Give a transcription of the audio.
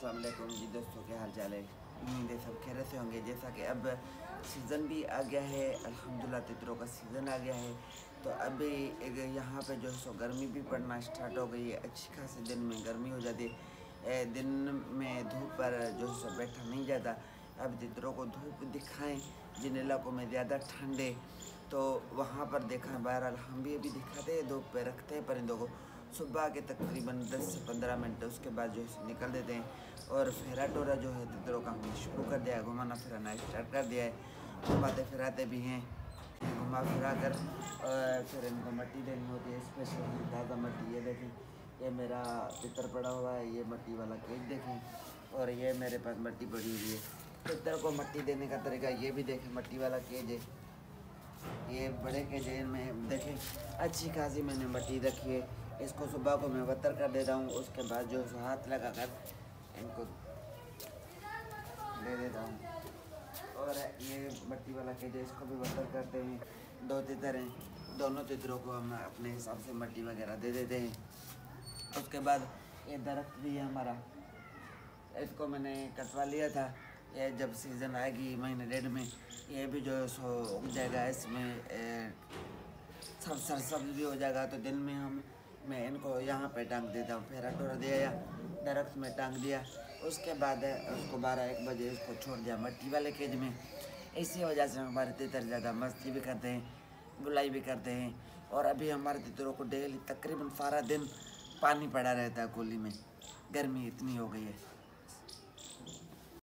अस्सलाम वालेकुम जी दोस्तों, क्या हाल चाल है। उम्मीद है सब खैर से होंगे। जैसा कि अब सीज़न भी आ गया है, अल्हम्दुलिल्लाह तितरों का सीज़न आ गया है। तो अभी यहाँ पे जो है सो गर्मी भी पड़ना स्टार्ट हो गई है। अच्छी खासी दिन में गर्मी हो जाती है, दिन में धूप पर जो है सो बैठा नहीं जाता। अब तितरों को धूप दिखाएं जिन इलाकों में ज़्यादा ठंड है, तो वहाँ पर देखा। बहरहाल हम भी अभी दिखाते हैं, धूप पे रखते हैं परिंदों को सुबह के तकरीबन 10 से 15 मिनट, उसके बाद जो है निकल देते हैं। और फेरा टोरा जो है तितरों का हमने शुरू कर दिया है, घुमाना फिराना स्टार्ट कर दिया है। घुमाते फिराते भी हैं, घुमा फिरा कर फिर इनको मट्टी देनी होती है, स्पेशल ताज़ा मट्टी। ये देखें, ये मेरा तितर पड़ा हुआ है, ये मट्टी वाला केक देखें, और ये मेरे पास मट्टी पड़ी हुई है। तितर को मट्टी देने का तरीका ये भी देखें, मट्टी वाला केज है, ये बड़े के जेल में देखें अच्छी खासी मैंने मट्टी रखी है। इसको सुबह को मैं वतर कर देता हूँ, उसके बाद जो है हाथ लगा कर इनको दे देता हूँ। और ये मट्टी वाला केज है, इसको भी वतर करते हैं। 2 तितर हैं, दोनों तितरों को हम अपने हिसाब से मट्टी वगैरह दे देते हैं। उसके बाद ये दरख्त भी है हमारा, इसको मैंने कटवा लिया था। ये जब सीज़न आएगी महीने डेढ़ में, ये भी जो है सो उग जाएगा, इसमें सब सरसब्ज भी हो जाएगा। तो दिन में मैं इनको यहाँ पे टांग देता हूँ, फेरा टोरा दिया या दरख्त में टांग दिया। उसके बाद उसको 12-1 बजे उसको छोड़ दिया मट्टी वाले केज में। इसी वजह से हमारे तितर ज़्यादा मस्ती भी करते हैं, गुलाई भी करते हैं। और अभी हमारे तितरों को डेली तकरीबन सारा दिन पानी पड़ा रहता है कूली में, गर्मी इतनी हो गई है।